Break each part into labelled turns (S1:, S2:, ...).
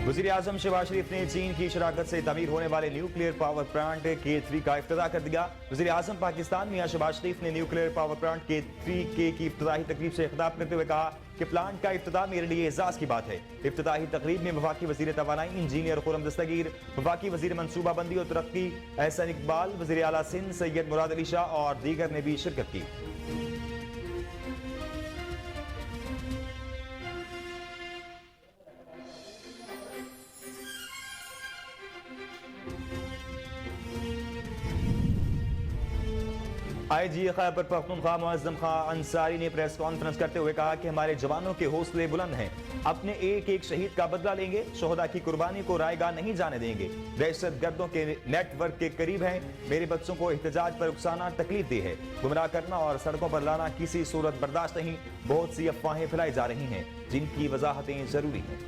S1: वज़ीर आज़म शहबाज शरीफ ने चीन की शराकत से तमीर होने वाले न्यूक्लियर पावर प्लांट K3 का इफ्तिताह कर दिया। वज़ीर आज़म पाकिस्तान मियां शहबाज शरीफ ने न्यूक्लियर पावर प्लांट K3 की इफ्तिताही तकरीब से खिताब करते हुए कहा कि प्लांट का इफ्तिताह मेरे लिए एजाज की बात है। इफ्तिताही तकरीब में वफाकी वज़ीर तवानाई इंजीनियर खुर्रम दस्तगीर, वफाकी वज़ीर मनसूबाबंदी और तरक्की एहसन इकबाल, वज़ीर आला सिंध सैयद मुराद अली शाह और दीगर ने भी शिरकत की। IG खैबर पख्तूनख्वा मुअज़्ज़म खां अंसारी ने प्रेस कॉन्फ्रेंस करते हुए कहा कि हमारे जवानों के हौसले बुलंद हैं, अपने एक एक शहीद का बदला लेंगे, शोहदा की कुर्बानी को रायगा नहीं जाने देंगे। दहशत गर्दों के नेटवर्क के करीब हैं, मेरे बच्चों को एहतजाज पर उकसाना तकलीफ दी है, गुमराह करना और सड़कों पर लाना किसी सूरत बर्दाश्त नहीं। बहुत सी अफवाहें फैलाई जा रही हैं जिनकी वजाहतें जरूरी हैं।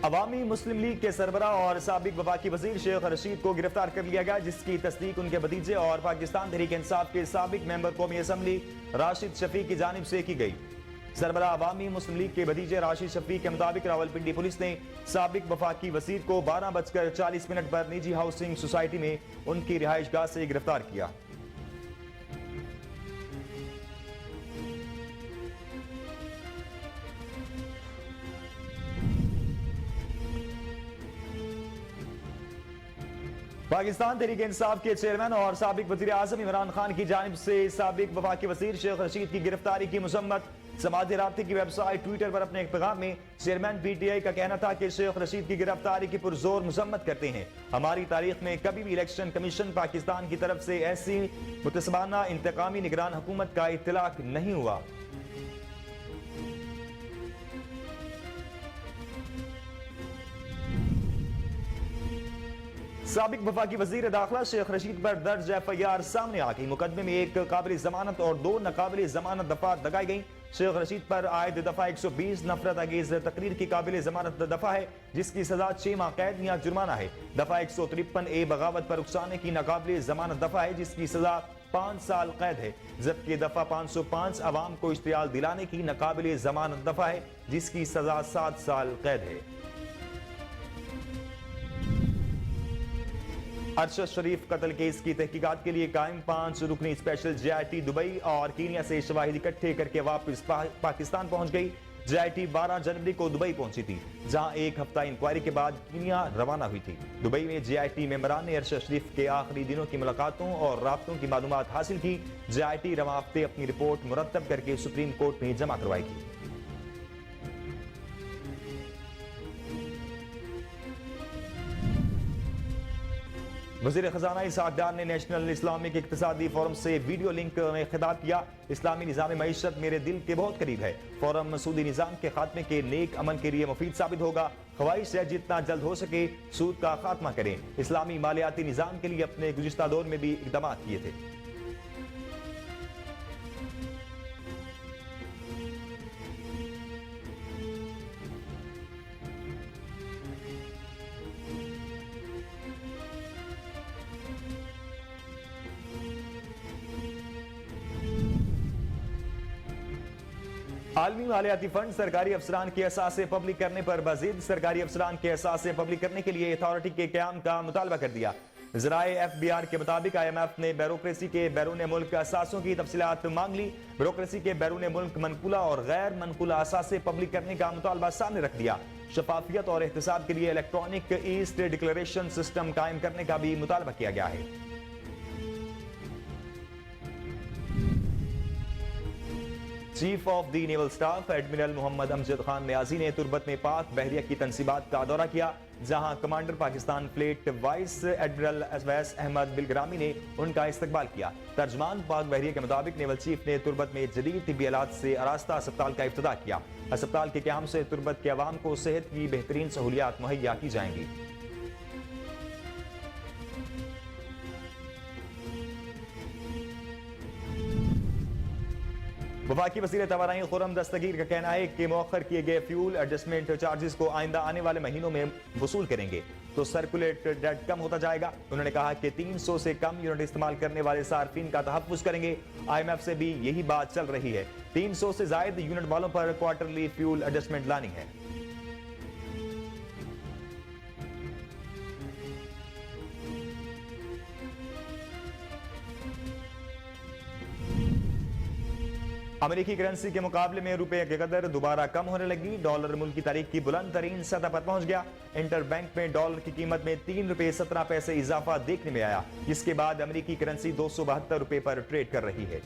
S1: अवामी मुस्लिम लीग के सरबरा और साबिक वफाकी वजीर शेख रशीद को गिरफ्तार कर लिया गया, जिसकी तस्दीक उनके भतीजे और पाकिस्तान तहरीक इंसाफ के साबिक मेंबर कौमी असम्बली राशिद शफी की जानिब से की गई। सरबरा अवामी मुस्लिम लीग के भतीजे राशिद शफी के मुताबिक रावलपिंडी पुलिस ने साबिक वफाकी वजीर को 12:40 पर निजी हाउसिंग सोसाइटी में उनकी रिहाइश गाह से गिरफ्तार किया। पाकिस्तान तहरीक इंसाफ के चेयरमैन और साबिक वज़ीर आज़म इमरान खान की जानिब से साबिक वफाकी वज़ीर शेख रशीद की गिरफ्तारी की मज़म्मत। समाजी राब्ते की वेबसाइट ट्विटर पर अपने एक पैगाम में चेयरमैन PTI का कहना था कि शेख रशीद की गिरफ्तारी की पुरजोर मज़म्मत करते हैं। हमारी तारीख में कभी भी इलेक्शन कमीशन पाकिस्तान की तरफ से ऐसी मुतसबाना इंतकामी निगरान हुकूमत का इत्तलाक नहीं हुआ। साबिक वफाकी वजीर दाखिला शेख रशीद पर दर्ज FIR सामने आ गई। मुकदमे में एक काबिल जमानत और 2 नाकाबिल जमानत दफा दगाई गई। शेख रशीद पर आयद दफा 120 नफरत अंगेज तकरीर की काबिल जमानत दफा है, जिसकी सजा 6 माह कैद या जुर्माना है। दफा 153A बगावत पर उकसाने की नाकाबिल जमानत दफा है, जिसकी सजा 5 साल कैद है। जबकि दफा 505 अवाम को इश्तियाल दिलाने की नाकाबिल जमानत दफा है, जिसकी सजा 7 साल कैद है। अरशद शरीफ कत्ल केस की तहकीकात के लिए कायम 5 रुकनी स्पेशल JIT दुबई और कीनिया से शवाहिद इकट्ठे करके वापस पाकिस्तान पहुंच गई। JIT 12 जनवरी को दुबई पहुंची थी, जहां एक हफ्ता इंक्वायरी के बाद कीनिया रवाना हुई थी। दुबई में JIT मेंबरान ने अरशद शरीफ के आखिरी दिनों की मुलाकातों और राब्तों की मालूमात हासिल की। JIT रवां हफ्ते अपनी रिपोर्ट मुरतब करके सुप्रीम कोर्ट में जमा करवाएगी। वज़ीर खजाना इसहाक डार ने नेशनल इस्लामिक इक्तिसादी फोरम से वीडियो लिंक में खिताब किया। इस्लामी निज़ाम मईशत मेरे दिल के बहुत करीब है। फोरम सूदी निज़ाम के खात्मे के नेक अमन के लिए मुफीद साबित होगा। ख्वाहिश है जितना जल्द हो सके सूद का खात्मा करें। इस्लामी मालियाती निज़ाम के लिए अपने गुज़िश्ता दौर में भी इक़दाम किए थे। आलमी मालियाती फंड सरकारी अफसरान के असासे पब्लिक करने पर मजीद सरकारी अफसरान के असासे पब्लिक करने के लिए अथॉरिटी के क़याम का मुतालबा कर दिया। ज़राए FBR के मुताबिक IMF ने ब्यूरोक्रेसी के बैरून मुल्क असासों की तफसीलात मांग ली। ब्यूरोक्रेसी के बैरून मुल्क मनकुला और गैर मनकुला असासे पब्लिक करने का मुतालबा सामने रख दिया। शफाफियत और एहतसाब के लिए इलेक्ट्रॉनिक ईस्ट डिक्लेरेशन सिस्टम कायम करने का भी मुतालबा किया गया है। Chief of the naval staff admiral Mohammad Amjad Khan Niazi ने तुर्बत में पाक बहरिया की तंसीबात का दौरा किया, जहां commander Pakistan fleet vice admiral Awais Ahmed Bilgrami ने उनका इस्तकबाल किया। तर्जमान पाक बहरिया के मुताबिक नेवल चीफ ने तुर्बत में जदीद तिब्बी आलात से आरास्ता अस्पताल का इफ्तिताह किया। अस्पताल के क़याम से तुर्बत के अवाम को सेहत की बेहतरीन सहूलियात मुहैया की जाएंगी। वफाकी वज़ीर तवानाई खुर्रम दस्तगीर का कहना है कि मौखर किए गए फ्यूल एडजस्टमेंट चार्जेस को आइंदा आने वाले महीनों में वसूल करेंगे। तो सर्कुलेट डेट कम होता जाएगा। उन्होंने कहा कि 300 से कम यूनिट इस्तेमाल करने वाले सार्फिन का तहफ्फुज करेंगे। IMF से भी यही बात चल रही है। 300 से ज्यादा यूनिट वालों पर क्वार्टरली फ्यूल एडजस्टमेंट लानी है। अमेरिकी करेंसी के मुकाबले में रुपए की कदर दोबारा कम होने लगी। डॉलर मुल्क की तारीख की बुलंद तरीन सतह पर पहुंच गया। इंटर बैंक में डॉलर की कीमत में 3 रुपए 17 पैसे इजाफा देखने में आया। इसके बाद अमेरिकी करेंसी 272 रुपए पर ट्रेड कर रही है।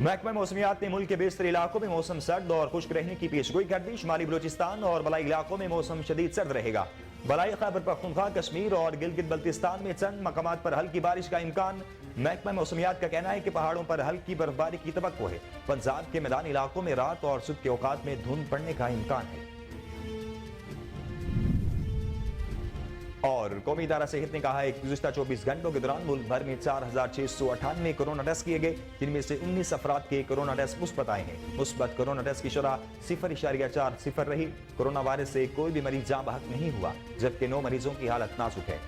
S1: महकमा मौसमियात ने मुल्क के बेशतर इलाकों में मौसम सर्द और खुश्क रहने की पेशगोई कर दी। शुमाली बलोचिस्तान और बलाई इलाकों में मौसम शदीद सर्द रहेगा। बलाई खैबर पख्तूनख्वा, कश्मीर और गिलगित बल्तिस्तान में चंद मकामात पर हल्की बारिश का इम्कान। महकमा मौसमियात का कहना है कि पहाड़ों पर हल्की बर्फबारी की तवक्को है। पंजाब के मैदानी इलाकों में रात और सुबह के औकात में धुंध पड़ने का इम्कान है। और कौमी इदारा सेहत ने कहा है कि गुज़िश्ता 24 घंटों के दौरान मुल्क भर में 4698 कोरोना टेस्ट किए गए, जिनमें से 19 अफराद के कोरोना टेस्ट मुस्बत आए हैं। मुस्बत कोरोना टेस्ट की शरह 0.40 रही। कोरोना वायरस से कोई भी मरीज जाँ बहक नहीं हुआ, जबकि 9 मरीजों की हालत नाजुक है।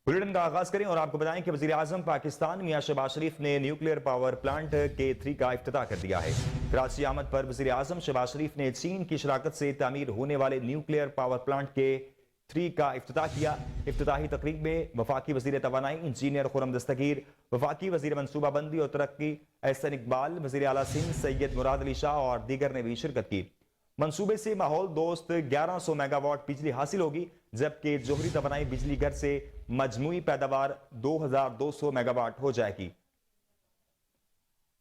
S1: बुलेटिन का आगाज करें और आपको बताएं कि वजीर आजम पाकिस्तान मियां शहबाज शरीफ ने न्यूक्लियर पावर प्लांट K3 का इफ्तिताह कर दिया है। कराची आमद पर वजीर आजम शहबाज शरीफ ने चीन की शराकत से तामीर होने वाले न्यूक्लियर पावर प्लांट K3 का इफ्तिताह किया। इफ्तिताही तकरीब में वफाकी वजीर तवानाई इंजीनियर खुर्रम दस्तगीर, वफाकी वजीर मनसूबाबंदी और तरक्की एहसन इकबाल, वजीर आला सिंध सैयद मुराद अली शाह और दीगर ने भी शिरकत की। मंसूबे से माहौल दोस्त 1100 मेगावाट बिजली हासिल होगी, जबकि जोहरी तवानाई बिजली घर से मजमूई पैदावार 2200 मेगावाट हो जाएगी।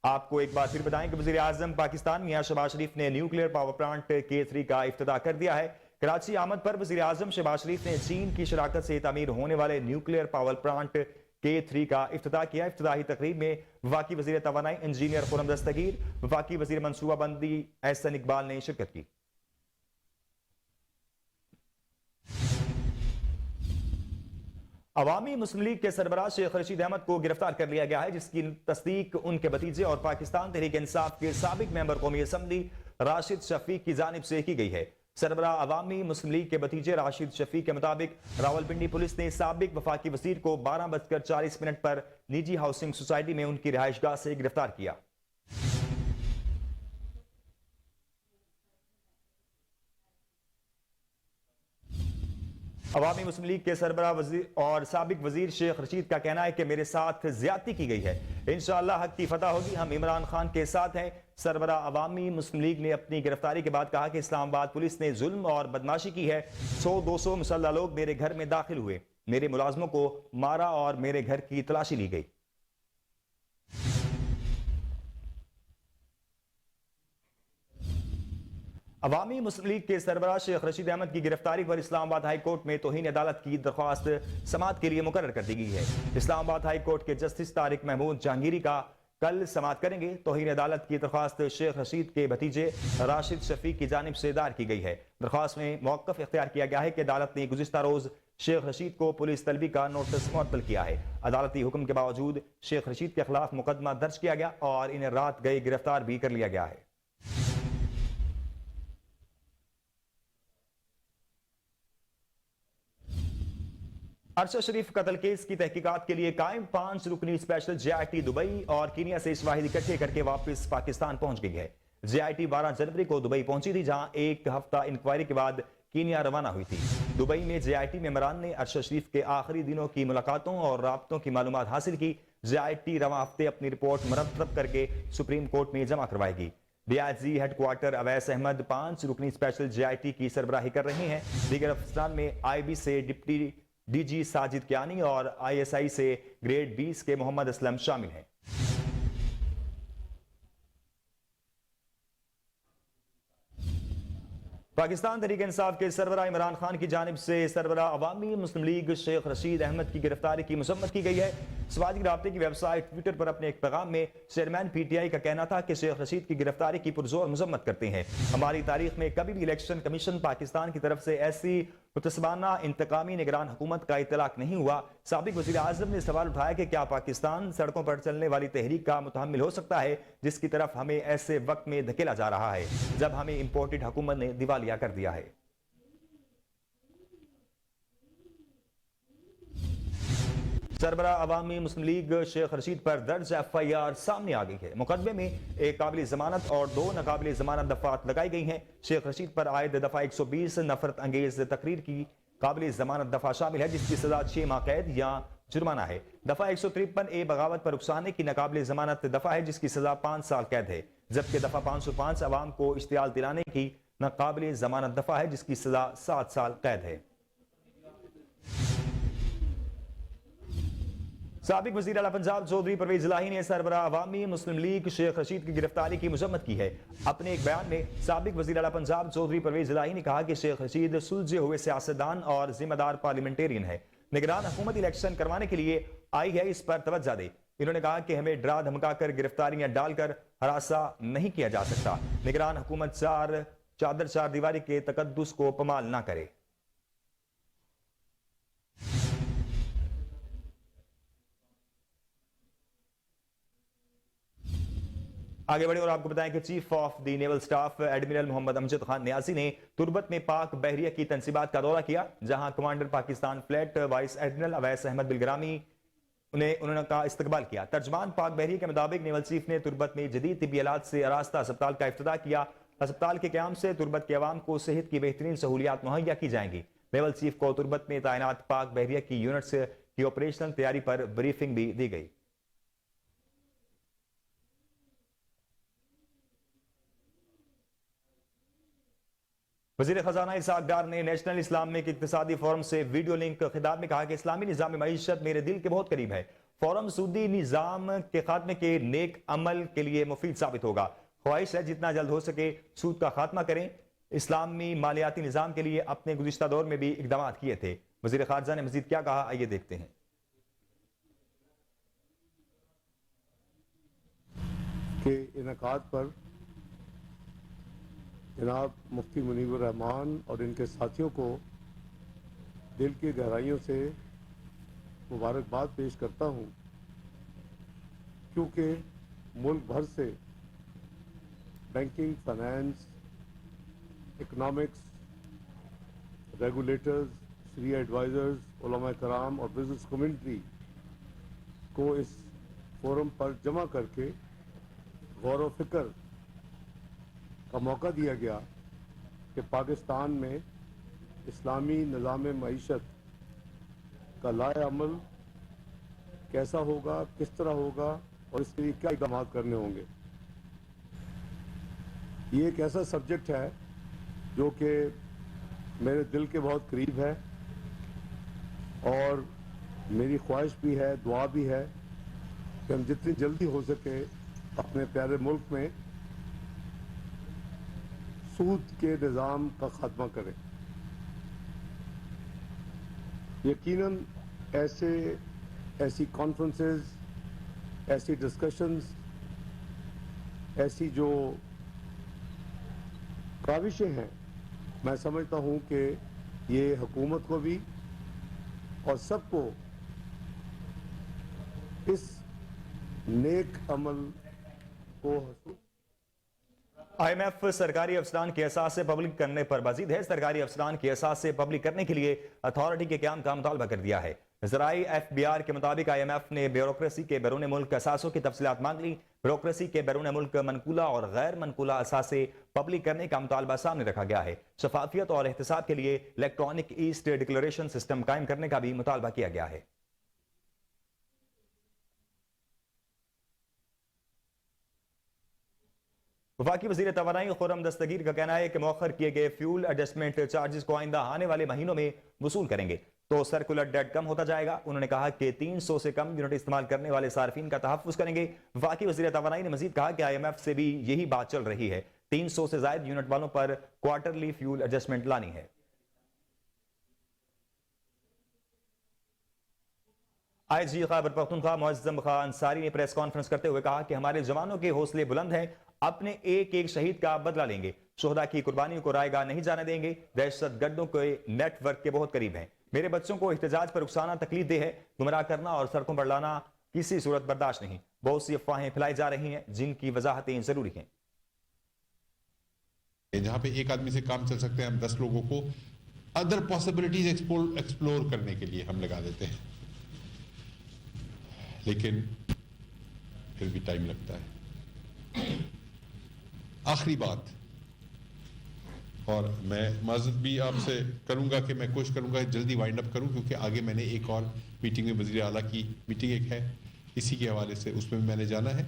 S1: आपको एक बार फिर बताएं कि वजीर आजम पाकिस्तान मियां शहबाज शरीफ ने न्यूक्लियर पावर प्लांट K3 का इफ्तिताह कर दिया है। कराची आमद पर वजीर आजम शहबाज शरीफ ने चीन की शराकत से तामीर होने वाले न्यूक्लियर पावर प्लांट K3 का इफ्तिताह किया। इफ्तिताही तकरीब में वफाकी वजीर तवानाई इंजीनियर खुर्रम दस्तगीर, वफाकी वजीर मनसूबाबंदी एहसन इकबाल ने शिरकत की। अवामी मुस्लिम लीग के सरबराह शेख रशीद अहमद को गिरफ्तार कर लिया गया है, जिसकी तस्दीक उनके भतीजे और पाकिस्तान तहरीक इंसाफ के साबिक मेंबर कौमी असम्बली राशिद शफीक की जानिब से की गई है। सरबराह अवामी मुस्लिम लीग के भतीजे राशिद शफीक के मुताबिक रावलपिंडी पुलिस ने साबिक वफाकी वजीर को 12:40 पर निजी हाउसिंग सोसाइटी में उनकी रिहाइशगाह से गिरफ्तार किया। अवामी मुस्लिम लीग के सरबराह और साबिक वजीर शेख रशीद का कहना है कि मेरे साथ ज्यादती की गई है, इंशाअल्लाह हक की फतह होगी, हम इमरान खान के साथ हैं। सरबराह अवामी मुस्लिम लीग ने अपनी गिरफ्तारी के बाद कहा कि इस्लामाबाद पुलिस ने जुल्म और बदमाशी की है। 100-200 मुसल्लह लोग मेरे घर में दाखिल हुए, मेरे मुलाजमों को मारा और मेरे घर की तलाशी ली गई। अवामी मुस्लिम लीग के सरबराह शेख रशीद अहमद की गिरफ्तारी पर इस्लामाबाद हाई कोर्ट में तौहीन अदालत की दरख्वास्त समाअत के लिए मुकर्रर कर दी गई है। इस्लामाबाद हाई कोर्ट के जस्टिस तारिक महमूद जहांगीरी का कल समाअत करेंगे। तौहीन अदालत की दरख्वास्त शेख रशीद के भतीजे राशिद शफीक की जानिब से दायर की गई है। दरख्वास्त में मौक़िफ़ इख्तियार किया गया है कि अदालत ने गुज़िश्ता रोज शेख रशीद को पुलिस तलबी का नोटिस मुअत्तल किया है। अदालती हुक्म के बावजूद शेख रशीद के खिलाफ मुकदमा दर्ज किया गया और इन्हें रात गए गिरफ्तार भी कर लिया गया है। अरशद शरीफ कत्ल केस की तहकीकात के लिए कायम 5 रुकनी स्पेशल JIT दुबई और कीनिया से शवाहिद इकट्ठे करके वापस पाकिस्तान पहुंच गई है। JIT 12 जनवरी को दुबई पहुंची थी, जहां एक हफ्ता इंक्वायरी के बाद कीनिया रवाना हुई थी। दुबई में JIT मेंबरान ने अरशद शरीफ के आखिरी दिनों की मुलाकातों और राब्तों की मालूमात हासिल की। JIT रवां हफ्ते अपनी रिपोर्ट मुरतब करके सुप्रीम कोर्ट में जमा करवाएगी। DIG हेडक्वार्टर अवैस अहमद 5 रुकनी स्पेशल JIT की सरबराही कर रहे हैं। दीगर अफसरान में IB से डिप्टी DG साजिद कियानी और ISI से ग्रेड 20 के मोहम्मद असलम शामिल हैं। पाकिस्तान तहरीक इंसाफ के सरबराह इमरान खान की जानिब से सरबराह अवामी मुस्लिम लीग शेख रशीद अहमद की गिरफ्तारी की मजम्मत की गई है। समाजी राब्ते की वेबसाइट ट्विटर पर अपने एक पैगाम में चेयरमैन PTI का कहना था कि शेख रशीद की गिरफ्तारी की पुरजोर मजम्मत करते हैं। हमारी तारीख में कभी भी इलेक्शन कमीशन पाकिस्तान की तरफ से ऐसी मुतसबाना इंतकामी निगरान हुकूमत का इतलाक नहीं हुआ। साबिक वज़ीर आज़म ने सवाल उठाया कि क्या पाकिस्तान सड़कों पर चलने वाली तहरीक का मुतहम्मिल हो सकता है जिसकी तरफ हमें ऐसे वक्त में धकेला जा रहा है जब हमें इंपोर्टेड हुकूमत ने दिवालिया कर दिया है। सरबराह अवामी मुस्लिम लीग शेख रशीद पर दर्ज FIR सामने आ गई है। मुकदमे में एक काबिल जमानत और 2 नाकाबिल जमानत दफात लगाई गई हैं। शेख रशीद पर आयद दफा 120 नफरत अंगेज तकरीर की काबिल जमानत दफा शामिल है जिसकी सजा 6 माह कैद या जुर्माना है। दफा 153A बगावत पर उकसाने की नाकाबिल जमानत दफा है जिसकी सजा 5 साल कैद है, जबकि दफा 505 अवाम को इश्तियाल दिलाने की नाकाबिल जमानत दफा है जिसकी सजा 7 साल कैद है। साबिक वज़ीर आला पंजाब चौधरी परवेज इलाही ने सरबराह अवामी मुस्लिम लीग शेख रशीद की गिरफ्तारी की मजम्मत की है। अपने एक बयान में साबिक वज़ीर आला पंजाब चौधरी परवेज इलाही ने कहा कि शेख रशीद सुलझे हुए सियासतदान और जिम्मेदार पार्लियामेंटेरियन है। निगरान हुकूमत इलेक्शन करवाने के लिए आई है, इस पर तवज्जो दे। इन्होंने कहा कि हमें डरा धमकाकर गिरफ्तारियां डालकर हरासा नहीं किया जा सकता। निगरान हुकूमत चार दीवारी के तकद्दुस को पमाल ना करे। आगे बढ़े और आपको बताएं कि chief of the naval staff admiral Mohammad Amjad Khan Niazi ने तुर्बत में पाक बहरिया की तंसीबात का दौरा किया, जहां commander Pakistan fleet vice admiral Awais Ahmed Bilgrami उन्होंने का इस्तकबाल किया। तर्जमान पाक बहरिया के मुताबिक नेवल चीफ ने तुर्बत में जदीद तिब्बी आलात से आरास्ता अस्पताल का इफ्तिताह किया। अस्पताल के क्याम से तुर्बत के अवाम को सेहत की बेहतरीन सहूलियात मुहैया की जाएंगी। नेवल चीफ को तुर्बत में तैनात पाक बहरिया की यूनिट्स की ऑपरेशनल तैयारी पर ब्रीफिंग भी दी गई। वज़ीर ख़ज़ाना इसहाक़ डार ने नेशनल इस्लामिक इक़्तिसादी फोरम से वीडियो लिंक खिताब में कहा कि इस्लामी निज़ाम मईशत मेरे दिल के बहुत करीब है। फोरम सूदी निज़ाम के खात्मे के नेक अमल के लिए मुफीद साबित होगा। ख्वाहिश है जितना जल्द हो सके सूद का खात्मा करें। इस्लामी मालियाती निज़ाम के लिए अपने गुज़िश्ता दौर में भी इक़दाम किए थे। वज़ीर ख़ारजा ने मज़ीद क्या कहा, आइए देखते हैं।
S2: के इनकाद पर जनाब मुफ्ती मुनीबुर रहमान और इनके साथियों को दिल की गहराइयों से मुबारकबाद पेश करता हूँ, क्योंकि मुल्क भर से बैंकिंग, फाइनेंस, इकोनॉमिक्स, रेगुलेटर्स, शरिया एडवाइज़र्स, उलमा कराम और बिजनेस कम्युनिटी को इस फोरम पर जमा करके गौर व फिक्र का मौका दिया गया कि पाकिस्तान में इस्लामी निज़ाम मईशत का लाए अमल कैसा होगा, किस तरह होगा और इसके लिए क्या इक़दाम करने होंगे। ये एक ऐसा सब्जेक्ट है जो कि मेरे दिल के बहुत करीब है और मेरी ख्वाहिश भी है, दुआ भी है कि हम जितनी जल्दी हो सके अपने प्यारे मुल्क में सूद के निज़ाम का खात्मा करें। यकीनन ऐसी कॉन्फ्रेंसेस, ऐसी डिस्कशंस, ऐसी जो काविशें हैं, मैं समझता हूं कि ये हुकूमत को भी और सबको इस नेक अमल को
S1: IMF सरकारी अफसरान के एहसास से पब्लिक करने पर मजीद है। सरकारी अफसरान के एहसास से पब्लिक करने के लिए अथॉरिटी के क़याम का मुतालबा कर दिया है। ज़राई FBR के मुताबिक IMF ने ब्यूरोक्रेसी के बैरून मुल्क असासों की तफसीलात मांग ली। ब्यूरोक्रेसी के बैरून मुल्क मनकूला और गैर मनकूला असासे पब्लिक करने का मुतालबा सामने रखा गया है। शफाफियत और एहतसाब के लिए इलेक्ट्रॉनिक ईस्ट डिक्लेरेशन सिस्टम कायम करने का भी मुतालबा किया गया है। वफाकी वज़ीर तवानाई खुर्रम दस्तगीर का कहना है कि मौखर किए गए फ्यूल एडजस्टमेंट चार्जेस को आइंदा आने वाले महीनों में वसूल करेंगे तो सर्कुलर डेट कम होता जाएगा। उन्होंने कहा कि 300 से कम यूनिट इस्तेमाल करने वाले सार्फिन का तहफ़्फ़ुज़ करेंगे। वफाकी वज़ीर तवानाई ने मजीद कहा कि IMF से भी यही बात चल रही है। 300 से ज्यादा यूनिट वालों पर क्वार्टरली फ्यूल एडजस्टमेंट लानी है। आईजी खैबर पख्तूनख्वा मुअज्जम खान अंसारी ने प्रेस कॉन्फ्रेंस करते हुए कहा कि हमारे जवानों के हौसले बुलंद हैं, अपने एक एक शहीद का बदला लेंगे, शोहदा की कुर्बानियों को रायगा नहीं जाने देंगे, दहशतगर्दों के नेटवर्क के बहुत करीब हैं। मेरे बच्चों को एहतजाज पर उकसाना तकलीफ दे है, गुमराह करना और सड़कों पर लाना किसी सूरत बर्दाश्त नहीं। बहुत सी अफवाहें फैलाई जा रही हैं जिनकी वजाहतें जरूरी हैं।
S3: जहां पे एक आदमी से काम चल सकते हैं, हम 10 लोगों को अदर पॉसिबिलिटीज एक्सप्लोर करने के लिए हम लगा देते हैं, लेकिन फिर भी टाइम लगता है। आखिरी बात, और मैं माजरत भी आपसे करूंगा कि मैं कोशिश करूंगा जल्दी वाइंड अप करूं, क्योंकि आगे मैंने एक और मीटिंग में वज़ीर आला की मीटिंग एक है, इसी के हवाले से उसमें भी मैंने जाना है।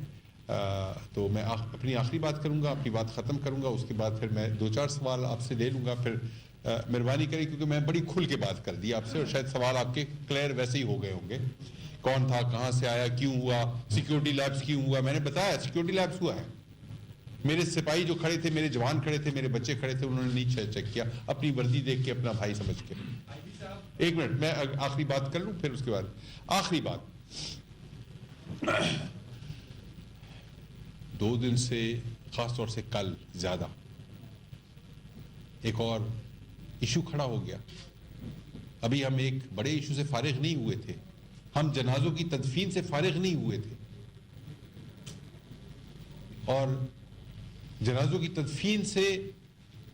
S3: तो मैं अपनी आखिरी बात करूंगा, अपनी बात ख़त्म करूंगा, उसके बाद फिर मैं 2-4 सवाल आपसे ले लूँगा। फिर मेहरबानी करें, क्योंकि मैं बड़ी खुल के बात कर दी आपसे और शायद सवाल आपके क्लियर वैसे ही हो गए होंगे। कौन था, कहाँ से आया, क्यों हुआ, सिक्योरिटी लैब्स क्यों हुआ, मैंने बताया सिक्योरिटी लैब्स हुआ है। मेरे सिपाही जो खड़े थे, मेरे जवान खड़े थे, मेरे बच्चे खड़े थे, उन्होंने नहीं चेक किया, अपनी वर्दी देख के अपना भाई समझ के। एक मिनट, मैं आखिरी बात कर लूं, फिर उसके बाद आखिरी बात। 2 दिन से, खासतौर से कल ज्यादा, एक और इशू खड़ा हो गया। अभी हम एक बड़े इशू से फारिग नहीं हुए थे, हम जनाजों की तदफीन से फारिग नहीं हुए थे, और जनाजों की तदफीन से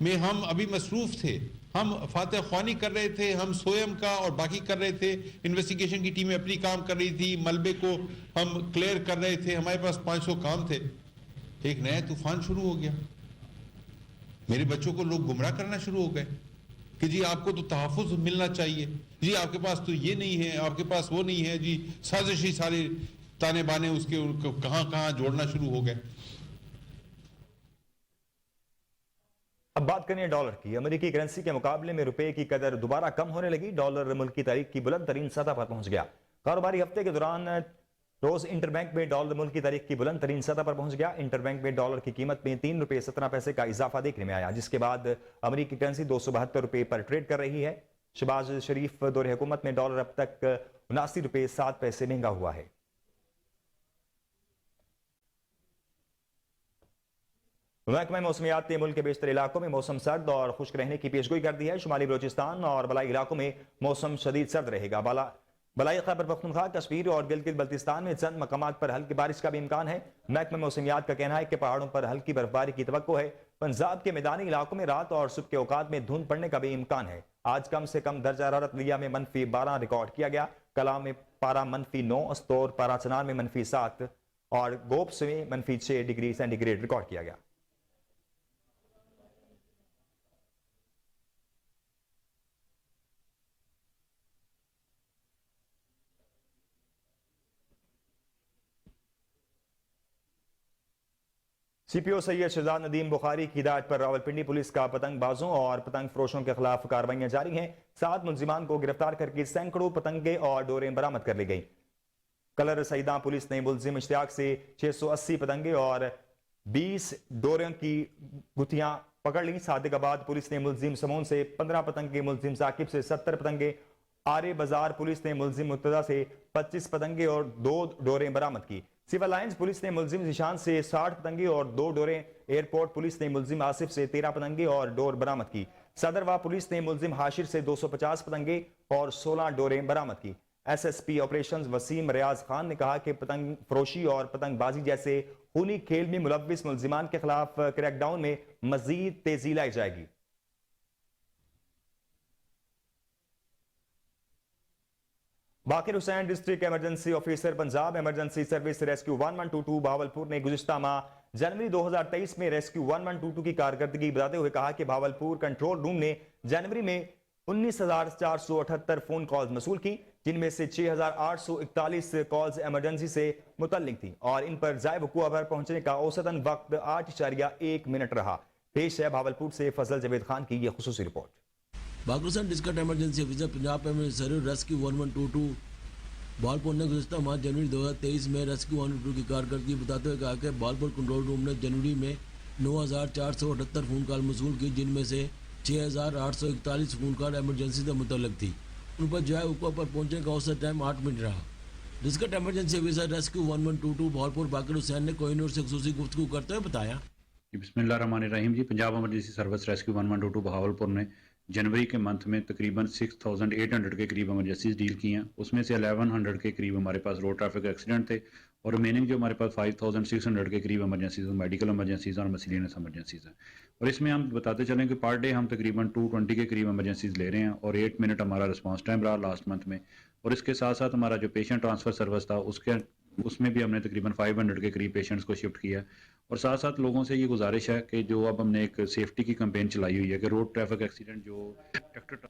S3: में हम अभी मसरूफ थे। हम फातिहा ख्वानी कर रहे थे, हम सोयम का और बाकी कर रहे थे, इन्वेस्टिगेशन की टीमें अपनी काम कर रही थी, मलबे को हम क्लियर कर रहे थे, हमारे पास 500 काम थे। एक नया तूफान शुरू हो गया, मेरे बच्चों को लोग गुमराह करना शुरू हो गए कि जी आपको तो तहफ़्फ़ुज़ मिलना चाहिए, जी आपके पास तो ये नहीं है, आपके पास वो नहीं है, जी साजिशी सारे ताने बाने उसके कहां कहां जोड़ना शुरू हो गए।
S1: अब बात करें डॉलर की। अमेरिकी करेंसी के मुकाबले में रुपए की कदर दोबारा कम होने लगी। डॉलर मुल्क की तारीख की बुलंद तरीन सतह पर पहुंच गया। कारोबारी हफ्ते के दौरान रोज इंटरबैंक में डॉलर मुल्क की तारीख की बुलंद तरीन सतह पर पहुंच गया। इंटरबैंक में डॉलर की कीमत में 3 रुपये 17 पैसे का इजाफा देखने में आया, जिसके बाद अमेरिकी करेंसी 272 रुपये पर ट्रेड कर रही है। शहबाज शरीफ दौरे हुकूमत में डॉलर अब तक 79 रुपये 7 पैसे महंगा हुआ है। महकमा मौसमियात ने मुल्क के बेशतर इलाकों में मौसम सर्द और खुश्क रहने की पेशगोई कर दी है। शुमाली बलोचिस्तान और बलाई इलाकों में मौसम शदीद सर्द रहेगा। बलाई खैबर पख्तूनख्वा, कश्मीर और गिलगित बल्तिस्तान में चंद मकामात पर हल्की बारिश का भी इम्कान है। महकमा मौसमियात का कहना है कि पहाड़ों पर हल्की बर्फबारी की तवक्को है। पंजाब के मैदानी इलाकों में रात और सुबह के औकात में धुंध पड़ने का भी इम्कान है। आज कम से कम दर्जा हरारत लिया में -12 रिकॉर्ड किया गया। कला में पारा -9, अस्तौर पाराचनार में -7 और गोप्स में -6 डिग्री सेंटीग्रेड रिकॉर्ड किया गया। सीपीओ सैयद शहजाद नदीम बुखारी की हिदायत पर रावलपिंडी पुलिस का पतंगबाजों और पतंग फरोशों के खिलाफ कार्रवाइयां जारी हैं। 7 मुलजिमान को गिरफ्तार करके सैकड़ों पतंगे और डोरें बरामद कर ली गई। कलर सईदा पुलिस ने मुलजिम इश्तियाक से 680 पतंगे और 20 डोरों की गुत्थियां पकड़ ली। सादिकाबाद पुलिस ने मुलजिम समून से 15 पतंगे, मुलजिम साकिब से 70 पतंगे, आरे बाजार पुलिस ने मुलजिम मुर्तजा से 25 पतंगे और 2 डोरें बरामद की। सिविल लाइंस पुलिस ने मुलजिम निशान से 60 पतंगे और 2 डोरें, एयरपोर्ट पुलिस ने मुलजिम आसिफ से 13 पतंगे और डोर बरामद की। सदरवा पुलिस ने मुलजिम हाशिर से 250 पतंगे और 16 डोरें बरामद की। एसएसपी ऑपरेशंस वसीम रियाज खान ने कहा कि पतंग फरोशी और पतंगबाजी जैसे खूनी खेल में मुलव्विस मुलजिमान के खिलाफ क्रैकडाउन में मजीद तेजी लाई जाएगी। Baqir Hussain district emergency officer Punjab emergency service rescue 1122 Bahawalpur ने गुज़िश्ता माह जनवरी 2023 में रेस्क्यू 1122 की कारकर्दगी बताते हुए कहा कि भावलपुर कंट्रोल रूम ने जनवरी में 19,478 फोन कॉल्स मसूल की, जिनमें से 6,841 कॉल्स इमरजेंसी से मुतल्लिक थी और इन पर जाए वक़ूआ पर पहुंचने का औसतन वक्त 8.1 मिनट रहा। पेश है भावलपुर से फजल जवेद खान की यह खुसूसी report.
S4: Baqir Hussain district emergency officer Punjab service rescue 1122 Bahawalpur ने गुज़िश्ता माह जनवरी 2023 में रेस्क्यू 112 की कारकर्दगी बताते हुए कहा कि भावलपुर कंट्रोल रूम ने जनवरी में 9,478 फ़ोन कॉल मसूल की, जिनमें से 6,841 फ़ोन कॉल एमरजेंसी से मुतल्लक थी। उन पर जो है ऊपर पर पहुँचने का औसत टाइम 8 मिनट रहा। District emergency officer rescue 1122 Bahawalpur Baqir Hussain ने कोहिनूर से खुसूसी गुफ्तगू करते हुए बताया।
S5: बिस्मिल्लाहिर्रहमानिर्रहीम जी। Punjab emergency service rescue 1122 Bahawalpur ने जनवरी के मंथ में तकरीबन 6,800 के करीब एमरजेंसीज डील की हैं। उसमें से 1100 के करीब हमारे पास रोड ट्रैफिक एक्सीडेंट थे और रिमेनिंग जो हमारे पास 5,600 के करीब एमरजेंसीज मेडिकल एमरजेंसीज और मिसलेनियस एमरजेंसीज हैं। और इसमें हम बताते चलें कि पर डे हम तकरीबन 220 के करीब एमरजेंसीज ले रहे हैं और 8 मिनट हमारा रिस्पांस टाइम रहा लास्ट मंथ में। और इसके साथ साथ हमारा जो पेशेंट ट्रांसफ़र सर्विस था उसमें भी हमने तकरीबन 500 के करीब पेशेंट्स को शिफ्ट किया। और साथ साथ लोगों से ये गुजारिश है कि जो अब हमने एक सेफ्टी की कैंपेन चलाई हुई है कि रोड ट्रैफिक एक्सीडेंट जो ट्रैक्टर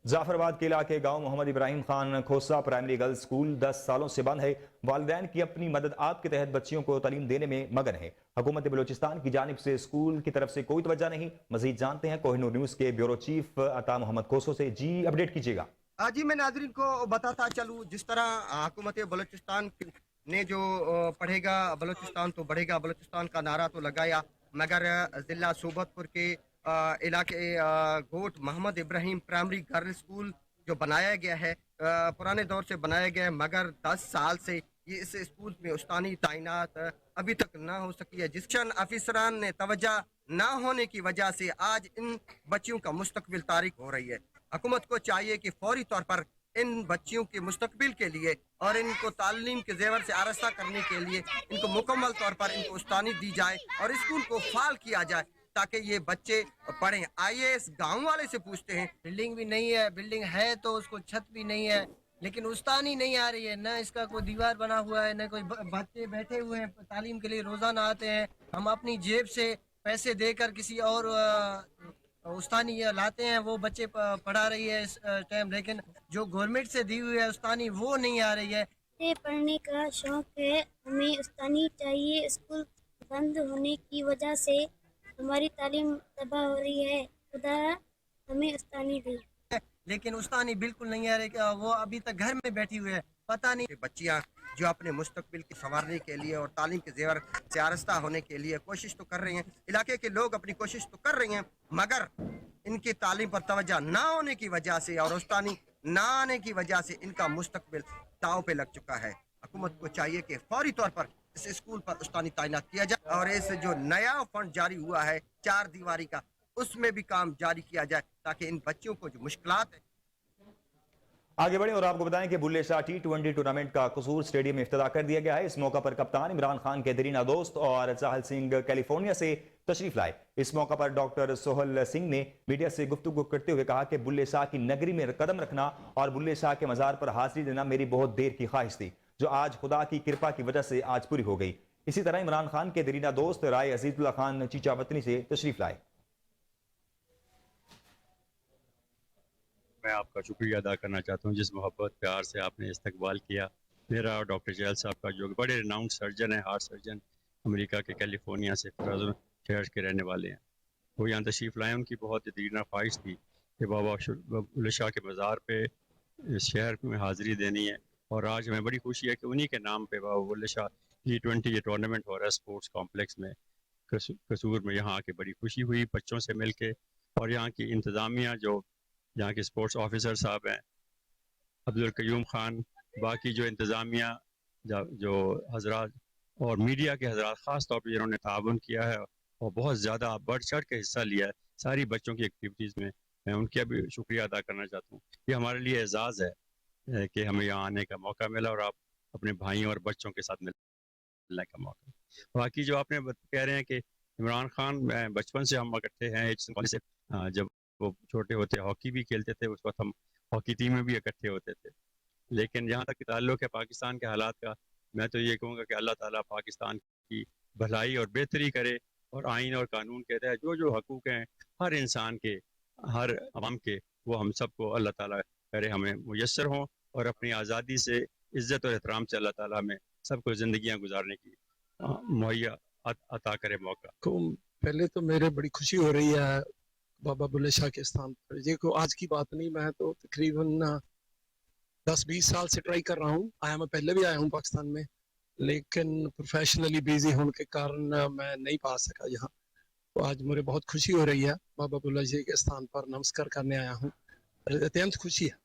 S1: जाफराबाद के इलाके गांव मोहम्मद इब्राहिम खान खोसा प्राइमरी गर्ल्स स्कूल 10 सालों से बंद है। वालिदैन की अपनी मदद आप के तहत बच्चियों को तालीम देने में मगन है। हुकूमत बलूचिस्तान की जानिब से स्कूल की तरफ से कोई तवज्जो नहीं। मजीद जानते हैं कोहिनूर न्यूज़ के ब्यूरो चीफ अता मोहम्मद खोसो से। जी अपडेट कीजिएगा।
S6: जी मैं नाजरीन को बताता चलूँ, जिस तरह हुकूमत बलूचिस्तान ने जो पढ़ेगा बलूचिस्तान तो बढ़ेगा बलूचिस्तान का नारा तो लगाया, मगर ज़िला सोबतपुर के इलाके Goth Mohammad Ibrahim primary girls school जो बनाया गया है पुराने दौर से बनाया गया है, मगर 10 साल से ये इस स्कूल में उस्तानी तैनात अभी तक ना हो सकी है। जिसशन अफसरान ने तवज्जो ना होने की वजह से आज इन बच्चियों का मुस्तकबिल तारीख हो रही है। हुकूमत को चाहिए कि फौरी तौर पर इन बच्चियों के मुस्तकबिल के लिए और इनको तालीम के जेवर से आरास्ता करने के लिए इनको मुकम्मल तौर पर इनको उस्तानी दी जाए और स्कूल को फाल किया जाए ताकि ये बच्चे पढ़ें। IAS गाँव वाले से पूछते हैं।
S7: बिल्डिंग भी नहीं है, बिल्डिंग है तो उसको छत भी नहीं है, लेकिन उस्तानी नहीं आ रही है, ना इसका कोई दीवार बना हुआ है, ना कोई बच्चे बैठे हुए हैं तालीम के लिए रोज़ाना आते हैं। हम अपनी जेब से पैसे देकर किसी और उस्तानी लाते हैं, वो बच्चे पढ़ा रही है इस टाइम, लेकिन जो गवर्नमेंट से दी हुई है उस्तानी वो नहीं आ रही है।
S8: पढ़ने का शौक है, हमें उस्तानी चाहिए। स्कूल बंद होने की वजह से हमारी तालीम तबाह हो रही है, खुदा हमें उस्तानी दे।
S7: लेकिन उस्तानी बिल्कुल नहीं आ रही, वो अभी तक घर में बैठी हुई है। पता नहीं
S6: बच्चियां जो अपने मुस्तकबिल की संवारने के लिए और तालीम के जेवर से आरास्ता होने के लिए कोशिश तो कर रही हैं, इलाके के लोग अपनी कोशिश तो कर रही हैं, मगर इनकी तालीम पर तवज्जो ना होने की वजह से और उस्तानी ना आने की वजह से इनका मुस्तकबिल दांव पे लग चुका है। हुकूमत को चाहिए कि फौरी तौर पर इस स्कूल पर उस्तानी तैनात किया जाए और इस जो नया फंड जारी हुआ है 4 दीवारी का, उसमें भी काम जारी किया जाए ताकि इन बच्चों को जो मुश्किलात है।
S1: आगे बढ़े और आपको बताएं कि बुल्ले शाह T20 टूर्नामेंट का कसूर स्टेडियम में इफ्तिताह कर दिया गया है। इस मौका पर कप्तान इमरान खान के दरीना दोस्त और साहिल सिंह कैलिफोर्निया से तशरीफ लाए। इस मौका पर डॉक्टर सोहल सिंह ने मीडिया से गुफ्तगू करते हुए कहा कि बुल्ले शाह की नगरी में कदम रखना और बुल्ले शाह के मज़ार पर हाजिरी देना मेरी बहुत देर की ख्वाहिश थी, जो आज खुदा की कृपा की वजह से आज पूरी हो गई। इसी तरह इमरान खान के दरीना दोस्त राय अजीजुल्ला खान चीचा वतनी से तशरीफ लाए।
S9: मैं आपका शुक्रिया अदा करना चाहता हूँ जिस मोहब्बत प्यार से आपने इस्तकबाल किया मेरा और डॉक्टर जैल साहब का, जो बड़े रिनाउंड सर्जन है, हार्ट सर्जन, अमेरिका के कैलिफोर्निया से शहर के रहने वाले हैं। वो यहाँ तशरीफ़ लाए। उनकी बहुत दीना ख्वाहिश थी कि बाबा बुल्ले शाह के मज़ार पे इस शहर में हाज़िरी देनी है और आज हमें बड़ी खुशी है कि उन्हीं के नाम पे बाबा बुल्ले शाह T20 ये टूर्नामेंट हो रहा है स्पोर्ट्स कॉम्प्लेक्स में कसूर में। यहाँ आके बड़ी खुशी हुई बच्चों से मिल के, और यहाँ की इंतज़ामिया जो यहाँ के स्पोर्ट्स ऑफिसर साहब हैं अब्दुल कयूम खान, बाकी जो इंतज़ामिया जो हजरात और मीडिया के हजरात ख़ास तौर पर जिन्होंने ताउन किया है और बहुत ज़्यादा बढ़ चढ़ के हिस्सा लिया है सारी बच्चों की एक्टिविटीज़ में, मैं उनका भी शुक्रिया अदा करना चाहता हूँ। ये हमारे लिए एजाज़ है कि हमें यहाँ आने का मौका मिला और आप अपने भाइयों और बच्चों के साथ मिलने का मौका। बाकी जो आपने कह रहे हैं कि इमरान खान, बचपन से हम इकट्ठे हैं, से जब वो छोटे होते हॉकी भी खेलते थे, उस वक्त हम हॉकी टीम में भी इकट्ठे होते थे। लेकिन जहाँ तक ताल्लुक़ है पाकिस्तान के हालात का, मैं तो ये कहूँगा कि अल्लाह ताला पाकिस्तान की भलाई और बेहतरी करे और आइन और कानून के तहत जो जो हकूक़ हैं हर इंसान के, हर अवाम के, वो हम सबको अल्लाह ताला करे हमें मुयस्सर हों और अपनी आज़ादी से, इज़्ज़त और एहतराम से अल्लाह ताला में सबको ज़िंदगियाँ गुजारने की मुहैया अता करे मौका।
S10: पहले तो मेरे बड़ी खुशी हो रही है बाबा बुल्ले शाह के स्थान पर। ये को आज की बात नहीं, मैं तो तकरीबन 10-20 साल से ट्राई कर रहा हूँ। मैं पहले भी आया हूँ पाकिस्तान में, लेकिन प्रोफेशनली बिजी होने के कारण मैं नहीं पा सका यहाँ। तो आज मुझे बहुत खुशी हो रही है, बाबा बुल्ला जी के स्थान पर नमस्कार करने आया हूँ, अत्यंत खुशी है।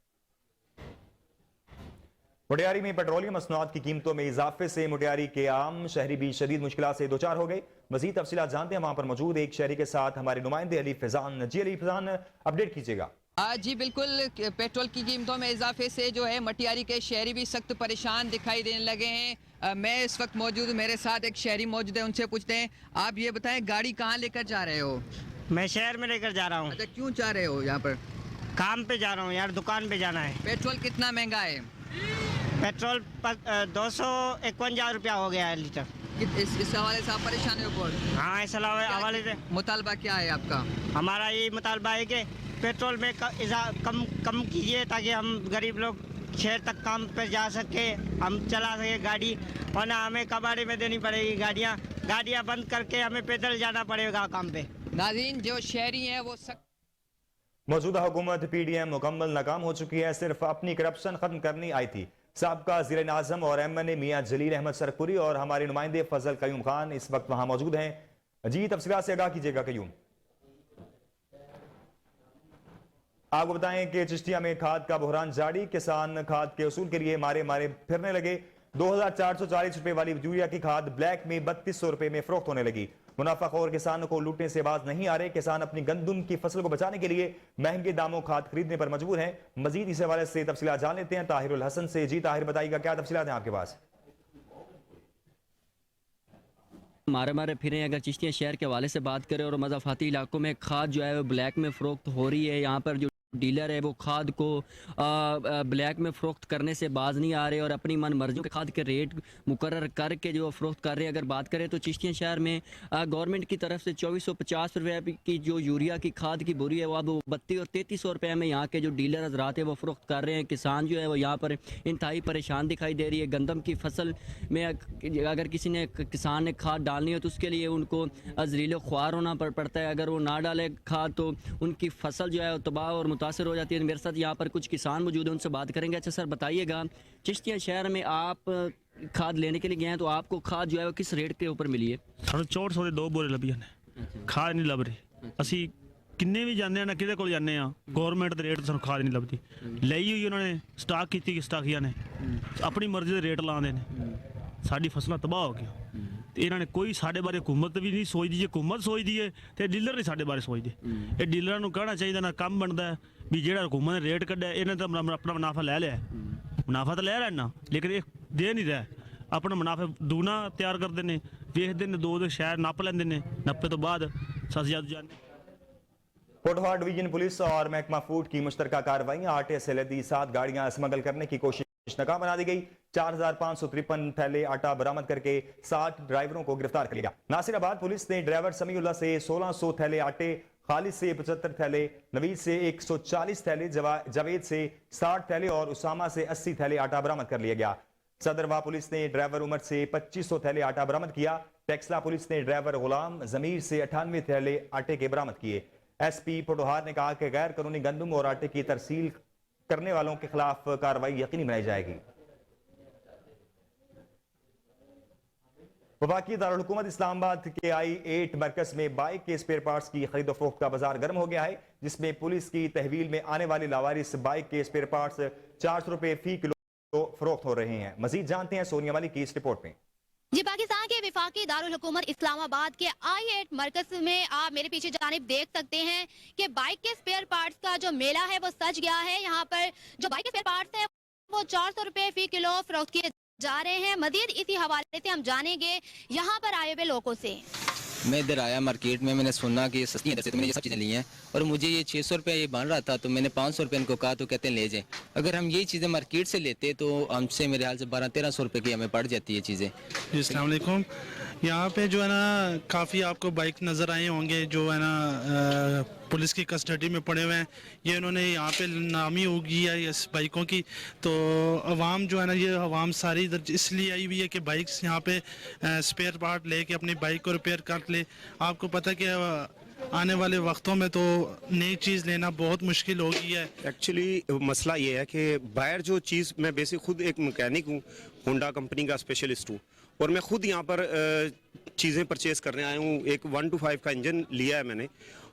S1: मुटियारी में पेट्रोलियम मसनूआत की कीमतों में इजाफे से मुटियारी के आम शहरी भी शदीद मुश्किलात से दो चार हो गए। मजीद तफसीलात जानते हैं वहां पर मौजूद एक शहरी के साथ हमारे नुमाइंदे अली फैजान। जी अली फैजान, अपडेट कीजिएगा।
S11: जी बिल्कुल, पेट्रोल की कीमतों में इजाफे से जो है मटियारी के शहरी भी सख्त परेशान दिखाई देने लगे हैं। मैं इस वक्त मौजूद हूँ, मेरे साथ एक शहरी मौजूद है, उनसे पूछते हैं। आप ये बताएं, गाड़ी कहाँ लेकर जा रहे हो?
S12: मैं शहर में लेकर जा रहा हूँ।
S11: अच्छा, क्यों जा रहे हो यहाँ पर?
S12: काम पे जा रहा हूँ यार, दुकान पे जाना है।
S11: पेट्रोल कितना महंगा है?
S12: पेट्रोल 251 रुपया हो गया है लीटर।
S11: इस हवाले से आप परेशान हो बहुत?
S12: हाँ, इस हवाले से
S11: मुतालबा क्या है आपका?
S12: हमारा ये मुतालबा है कि पेट्रोल में कम कीजिए, ताकि हम गरीब लोग शहर तक काम पे जा सके, हम चला सके गाड़ी, वरना हमें कबाड़े में देनी पड़ेगी गाड़ियाँ बंद करके हमें पैदल जाना पड़ेगा काम पे।
S11: नाज़रीन, जो शहरी हैं वो
S1: मौजूदा हुकूमत PDM मुकम्मल नाकाम हो चुकी है, सिर्फ अपनी करप्शन खत्म करनी आई थी। साबका ज़ीर आज़म और MNA मियाँ जलील अहमद सरपुरी और हमारे नुमाइंदे फजल कयूम खान इस वक्त वहां मौजूद हैं। जी तफसीलात से आगाह कीजिएगा कयूम। आपको बताएं कि चिश्तिया में खाद का बहरान जारी, किसान खाद के उसूल के लिए मारे फिरने लगे। 2440 रुपए वाली यूरिया की खाद ब्लैक में 3200 रुपए में फरोख्त होने लगी। मुनाफाखोर किसानों को लूटने से बाज नहीं आ रहे। किसान अपनी गंदुम की फसल को बचाने के लिए महंगे दामों खाद खरीदने पर मजबूर हैं। मजीद इस हवाले से तफसीलात जान लेते हैं ताहिरुल हसन से। जी ताहिर, बताइएगा क्या तफसीलात हैं आपके पास?
S13: मारे फिरें, अगर चिश्तिया शहर के हवाले से बात करें और मज़ाफ़ाती इलाकों में खाद जो है वो ब्लैक में फ़रोख्त हो रही है। यहाँ पर जो डीलर है वो खाद को ब्लैक में फ़रोख्त करने से बाज नहीं आ रहे और अपनी मन मर्जियों के खाद के रेट मुकर्रर करके जो फ़रोख्त कर रहे हैं। अगर बात करें तो चिश्तिया शहर में गवर्नमेंट की तरफ से 2450 रुपये की जो यूरिया की खाद की बोरी है वो अब 3200 और 3300 रुपये में यहाँ के जो डीलर हजरात है वो फ़रोख्त कर रहे हैं। किसान जो है वो यहाँ पर इंतहाई परेशान दिखाई दे रही है। गंदम की फसल में अगर किसान ने खाद डालनी हो तो उसके लिए उनको ज़लील ख्वार होना पड़ता है। अगर वो ना डाले खाद तो उनकी फसल जो है तबाह और मुतासर हो जाती है। मेरे साथ यहाँ पर कुछ किसान मौजूद हैं, उनसे बात करेंगे। अच्छा सर, बताइएगा, चिश्तिया शहर में आप खाद लेने के लिए गए हैं तो आपको खाद जो है वो किस रेट के ऊपर मिली है?
S14: 400 ਦੇ 2 ਬੋਰੇ ਲੱਭੀਆਂ ਨੇ, ਖਾਦ ਨਹੀਂ ਲੱਭ ਰਹੀ। ਅਸੀਂ ਕਿੰਨੇ ਵੀ ਜਾਂਦੇ ਆ ਨਾ, ਕਿਹਦੇ ਕੋਲ ਜਾਂਦੇ ਆ, ਗਵਰਨਮੈਂਟ ਦੇ ਰੇਟ ਸਾਨੂੰ ਖਾਦ ਨਹੀਂ ਲੱਭਦੀ। ਲਈ ਹੋਈ ਉਹਨਾਂ ਨੇ ਸਟਾਕ ਕੀਤੀ, ਸਟਾਕੀਆਂ ਨੇ ਆਪਣੀ ਮਰਜ਼ੀ ਦੇ ਰੇਟ ਲਾਉਂਦੇ ਨੇ, ਸਾਡੀ ਫਸਲਾਂ ਤਬਾਹ ਹੋ ਗਈਆਂ। ਤੇ ਇਹਨਾਂ ਨੇ ਕੋਈ ਸਾਡੇ ਬਾਰੇ ਹਕੂਮਤ ਵੀ ਨਹੀਂ ਸੋਚਦੀ। ਜੇ ਹਕੂਮਤ ਸੋਚਦੀ ਹੈ ਤੇ ਡੀਲਰ ਨਹੀਂ ਸਾਡੇ ਬਾਰੇ ਸੋਚਦੇ। ਇਹ ਡੀਲਰਾਂ ਨੂੰ ਕਹਿਣਾ ਚਾਹੀਦਾ ਨਾ, ਕੰਮ ਬਣਦਾ ਵੀ ਜਿਹੜਾ ਹਕੂਮਤ ਨੇ ਰੇਟ ਕੱਢਿਆ ਇਹਨਾਂ ਤਾਂ ਆਪਣਾ ਮੁਨਾਫਾ ਲੈ ਲਿਆ। ਮੁਨਾਫਾ ਤਾਂ ਲੈ ਲੈਣਾ, ਲੇਕਿਨ ਇਹ ਦੇ ਨਹੀਂ ਰਿਹਾ। अपना मुनाफे दूना तैयार करते हैं, वेखते हैं 2 शहर नप लेंगे ने, नप्पे तो बाद
S1: पोटहार डिवीजन पुलिस और महकमा फूड की मुश्तरका कार्रवाइयां, आटे से लदी 7 गाड़ियां स्मगल करने की कोशिश नाकाम बना दी गई। 4553 थैले आटा बरामद करके 60 ड्राइवरों को गिरफ्तार कर लिया। नासिराबाद पुलिस ने ड्राइवर समीउल्लाह से 1600 थैले आटे, खालिद से 75 थैले, नवीद से 140 थैले, जावेद से 60 थैले और उसामा से 80 थैले आटा बरामद कर लिया गया। सदरवा पुलिस ने ड्राइवर उमर से 2500 थैले आटा बरामद किया। टेक्सला पुलिस ने ड्राइवर गुलाम जमीर से 98 थैले आटे के बरामद किए। SP पोटहार ने कहा कि गैर कानूनी गंदम और आटे की तरसील करने वालों के खिलाफ कार्रवाई यकीनी बनाई जाएगी। वफाकी दारुल हुकूमत इस्लामाबाद के I-8 मरकज में बाइक के स्पेयर पार्ट्स की खरीद फरोख्त का बाजार गर्म हो गया है, जिसमें पुलिस की तहवील में आने वाली लावारिस बाइक के स्पेयर पार्ट्स 400 रुपए फी किलो फरोख्त हो रहे हैं। मजीद जानते हैं सोनिया वाली की इस रिपोर्ट में।
S15: जी, पाकिस्तान के विफाकी दारुल हुकूमत इस्लामाबाद के I-8 मरकज में आप मेरे पीछे जानिब देख सकते हैं कि बाइक के स्पेयर पार्ट्स का जो मेला है वो सज गया है। यहाँ पर जो बाइक के स्पेयर पार्ट्स हैं वो 400 रुपए फी किलो फरोख्त किए जा रहे हैं। मजीद इसी हवाले से हम जानेंगे यहाँ पर आए हुए लोगों से।
S16: मैं इधर आया मार्केट में, मैंने सुना कि ये सस्ती है, तो मैंने ये सब चीज़ें ली हैं और मुझे ये 600 रुपये ये बन रहा था, तो मैंने 500 रुपये इनको कहा, तो कहते हैं ले जाएं। अगर हम ये चीज़ें मार्केट से लेते तो हमसे मेरे ख्याल से 1200-1300 रुपये की हमें पड़ जाती है चीज़ें।
S17: जी अस्सलाम वालेकुम। यहाँ पे जो है ना काफ़ी आपको बाइक नज़र आए होंगे जो है ना पुलिस की कस्टडी में पड़े हुए हैं। ये इन्होंने यहाँ पे नामी होगी है इस बाइकों की, तो अवाम जो है ना, ये अवाम सारी इधर इसलिए आई हुई है कि बाइक्स यहाँ पे स्पेयर पार्ट लेके अपनी बाइक को रिपेयर कर ले। आपको पता है कि आने वाले वक्तों में तो नई चीज़ लेना बहुत मुश्किल हो गई है।
S18: एक्चुअली मसला ये है कि बाहर जो चीज़, मैं बेसिक खुद एक मैकेनिक हूँ, होंडा कंपनी का स्पेशलिस्ट हूँ, और मैं खुद यहाँ पर चीज़ें परचेज़ करने आया हूँ। एक 125 का इंजन लिया है मैंने,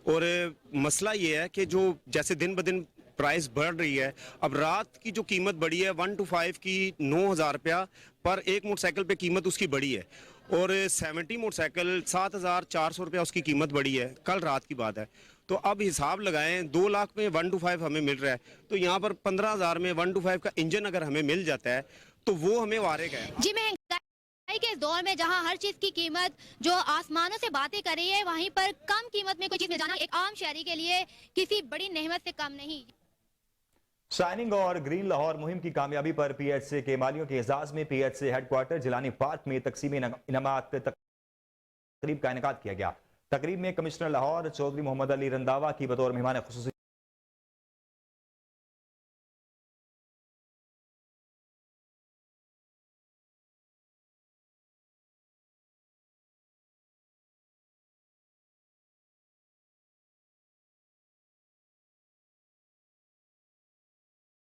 S18: और मसला ये है कि जो जैसे दिन ब दिन प्राइस बढ़ रही है, अब रात की जो कीमत बढ़ी है 125 की 9,000 रुपया पर एक मोटरसाइकिल पे कीमत उसकी बढ़ी है, और 70 मोटरसाइकिल 7,400 रुपया उसकी कीमत बढ़ी है, कल रात की बात है। तो अब हिसाब लगाएं, 2 लाख में 125 हमें मिल रहा है, तो यहाँ पर 15,000 में 125 का इंजन अगर हमें मिल जाता है तो वो हमें वारेगा है।
S15: जी, महंगाई के इस दौर में जहां हर चीज की कीमत जो आसमानों से बातें कर रही है, वहीं पर कम कीमत में कोई चीज मिल जाना एक आम शहरी के लिए किसी बड़ी नेमत से कम नहीं।
S1: शाइनिंग और ग्रीन लाहौर मुहिम की कामयाबी पर पीएचसी के मालियों के एजाज में पीएचसी हेडक्वार्टर जिलानी पार्क में तकसीम इनामात तकरीब का इनेकाद किया गया। तकरीब में कमिश्नर लाहौर चौधरी मोहम्मद अली रंधावा की बतौर मेहमान खुसूसी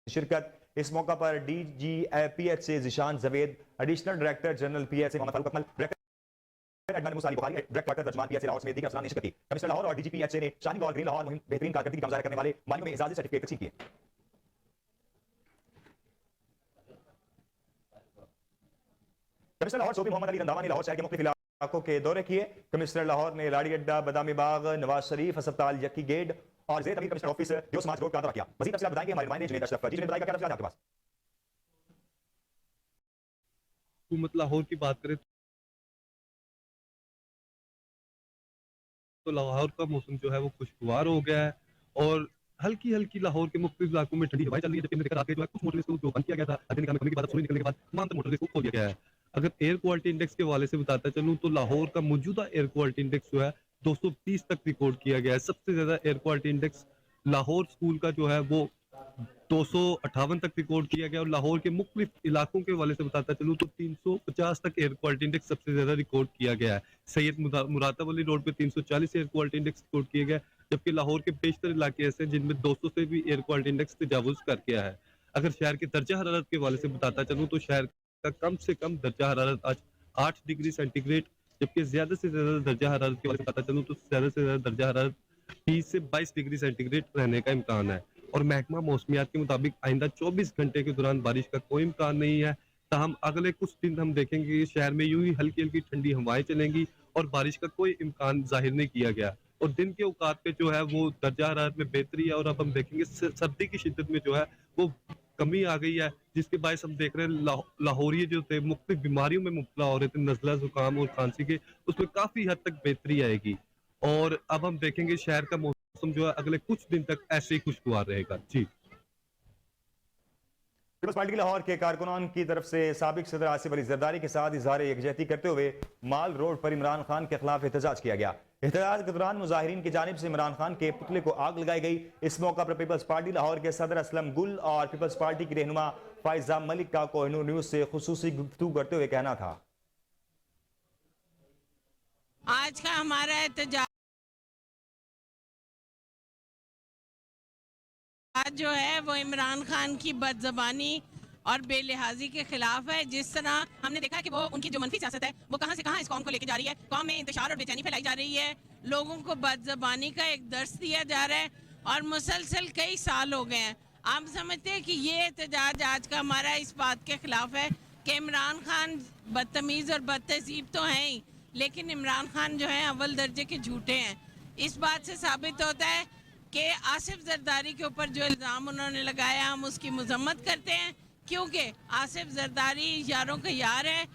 S1: शिरकत। इस मौका पर DG PHC Zeeshan Javed, additional director general PHC Mohammad Farooq Akmal, director admin Musali Bukhari, director तर्जुमान पीएचसी लाहौर समेत दीगर अफसरान ने शिरकत की। कमिश्नर लाहौर और डीजी पीएचसी ने शाइनिंग और ग्रीन लाहौर मुहिम बेहतरीन कारकर्दगी का मुजाहरा करने वाले मालियों में एजाजी सर्टिफिकेट तकसीम किए। कमिश्नर लाहौर चौधरी मोहम्मद अली रंधावा ने लाहौर शहर के मुख्तलिफ इलाकों के दौरे किए। कमिश्नर लाहौर ने लाड़ी अड्डा, बदामी बाग, नवाज शरीफ अस्पताल, यक्की गेट और जेर कमिश्नर ऑफिस जो समाज रोड का दौरा किया। मजीद तफसीलात बताएंगे हमारे नुमाइंदे जुनैद अशरफ। जी जुनैद, बताइएगा क्या तफसीलात आपके पास?
S19: हुकूमत लाहौर की बात करें तो लाहौर का मौसम जो है वो खुशगवार हो गया है, और हल्की हल्की लाहौर के मुख्तलिफ इलाकों में ठंडी हवाएं चल रही है। जबकि हमने देखा रात के जो है कुछ मोटर को बंद किया गया था, दिन का के बाद सूर्य निकलने के बाद तमाम मोटर को खोल दिया गया है। अगर एयर क्वालिटी इंडेक्स के हवाले से बताता चलूँ तो लाहौर का मौजूदा एयर क्वालिटी इंडेक्स जो है 230 तक रिकॉर्ड किया गया है। सबसे ज्यादा air quality index Lahore school का जो है वो 258 तक रिकॉर्ड किया गया, और लाहौर के मुख्तलिफ इलाकों के हवाले से बताता चलूँ तो 350 तक एयर क्वालिटी इंडेक्स सबसे ज्यादा रिकॉर्ड किया गया है। सैयद मुरातब अली रोड पे 340 एयर क्वालिटी इंडेक्स रिकॉर्ड किया गया, जबकि लाहौर के बेशतर इलाके ऐसे हैं जिनमें 200 से भी एयर क्वालिटी इंडेक्स तजावुज कर गया है। अगर शहर के दर्जा हरारत के हवाले से बताता चलूँ तो शहर का कम से कम दर्जा हरारत आज 8 डिग्री सेंटीग्रेड, जबकि ज्यादा से ज्यादा दर्जा हरारत के हवाले से बताता चलूँ तो ज्यादा से ज्यादा दर्जा हरारत 20 से 22 डिग्री सेंटीग्रेड रहने का इम्कान है। और महकमा मौसमियात के मुताबिक आइंदा 24 घंटे के दौरान बारिश का कोई इम्कान नहीं है। ताहम अगले कुछ दिन हम देखेंगे कि शहर में यूं ही हल्की हल्की ठंडी हवाएं चलेंगी और बारिश का कोई इम्कान जाहिर नहीं किया गया। और दिन के औकात पे जो है वो दर्जा हरारत में बेहतरी है, और अब हम देखेंगे सर्दी की शिद्दत में जो है वो कमी आ गई है, जिसके बायस हम देख रहे हैं लाहौरी जो थे मुख्तलिफ बीमारियों में मुब्तला हो रहे थे, नज़ला, जुकाम और खांसी के, उसमें काफी हद तक बेहतरी आएगी। और अब हम देखेंगे शहर का मौसम जो है अगले कुछ दिन तक ऐसे ही खुशगवार रहेगा। जी,
S1: पीपल्स पार्टी लाहौर के कारकुनान की तरफ से साबिक सदर आसिफ अली जरदारी के साथ इजहार यकजहती करते हुए माल रोड पर इमरान खान के खिलाफ एहतजाज किया गया। एहतजाज के दौरान मुजाहिरीन की जानिब से इमरान खान के पुतले को आग लगाई गई। इस मौका पर पीपल्स पार्टी लाहौर के सदर असलम गुल और पीपल्स पार्टी की रहनुमा फायजा मलिक का कोहिनूर न्यूज से खुसूसी गुफ्तगू करते हुए कहना था,
S20: आज का हमारा एहतजाज जो है वो इमरान खान की बदज़बानी और बेलिहाजी के खिलाफ है। जिस तरह हमने देखा है कि वो उनकी जो मनफी सियासत है वो कहां से कहां इस कौम को लेके जा रही है, कौम में इंतशार और बेचैनी फैलाई जा रही है, लोगों को बदज़बानी का एक दर्स दिया जा रहा है, और मुसलसल कई साल हो गए हैं। आप समझते हैं कि ये एहतजाज आज का हमारा इस बात के खिलाफ है कि इमरान खान बदतमीज़ और बदतहजीब तो हैं ही, लेकिन इमरान खान जो है अव्वल दर्जे के झूठे हैं। इस बात से साबित होता है कि आसिफ जरदारी के ऊपर जो इल्ज़ाम उन्होंने लगाया हम उसकी मजम्मत करते हैं, क्योंकि आसिफ जरदारी यारों का यार है,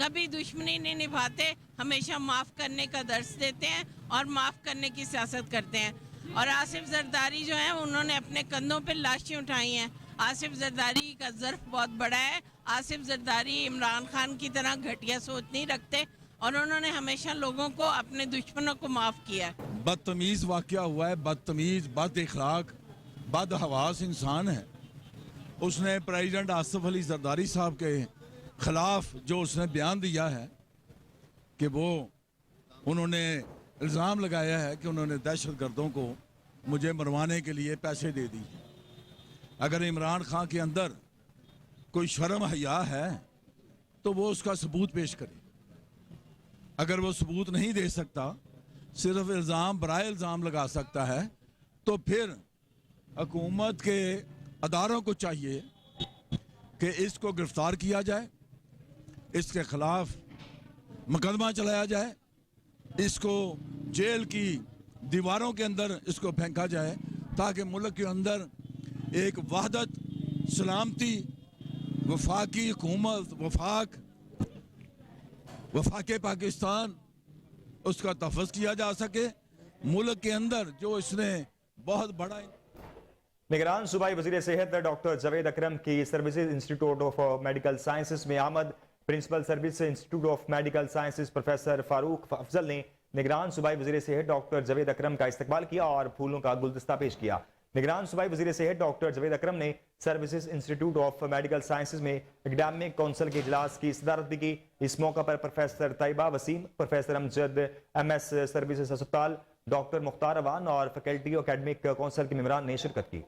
S20: कभी दुश्मनी नहीं निभाते, हमेशा माफ़ करने का दर्स देते हैं और माफ़ करने की सियासत करते हैं। और आसिफ जरदारी जो है उन्होंने अपने कंधों पर लाशें उठाई हैं। आसिफ जरदारी का ज़र्फ बहुत बड़ा है। आसिफ जरदारी इमरान खान की तरह घटिया सोच नहीं रखते, और उन्होंने हमेशा लोगों को, अपने दुश्मनों को माफ़ किया।
S21: बदतमीज़ वाक़या हुआ है, बदतमीज़, बद इखलाक, बद हवास इंसान है। उसने प्रेसिडेंट आसिफ अली जरदारी साहब के खिलाफ जो उसने बयान दिया है कि वो उन्होंने इल्ज़ाम लगाया है कि उन्होंने दहशत गर्दों को मुझे मरवाने के लिए पैसे दे दी। अगर इमरान खान के अंदर कोई शर्म हया है तो वो उसका सबूत पेश करे। अगर वो सबूत नहीं दे सकता, सिर्फ इल्ज़ाम बराए इल्ज़ाम लगा सकता है, तो फिर हुकूमत के अदारों को चाहिए कि इसको गिरफ्तार किया जाए, इसके खिलाफ मुकदमा चलाया जाए, इसको जेल की दीवारों के अंदर इसको फेंका जाए, ताकि मुल्क के अंदर एक वहदत, सलामती, वफाकी हुकूमत, वफाक पाकिस्तान, उसका तहफ़्फ़ुज़ किया जा सके। मुल्क के अंदर जो इसने बहुत बड़ा
S1: निगरान सूबाई वज़ीर सेहत डॉक्टर जावेद अकरम की services institute of medical sciences में आमद। Principal service institute of medical sciences professor Farooq Afzal ने निगरान सूबाई वज़ीर सेहत डॉक्टर जावेद अकरम का इस्तकबाल किया और फूलों का गुलदस्ता पेश किया। निगरान सूबाई वज़ीर सेहत डॉक्टर जावेद अकरम ने services institute of medical sciences में एकेडमिक काउंसिल के इजलास की सदारत भी की। इस मौका पर professor Tayyaba Waseem, professor Amjad MS services अस्पताल, डॉक्टर मुख्तार अवान और फैकल्टी एकेडमिक काउंसिल के मेंबरान ने शिरकत की।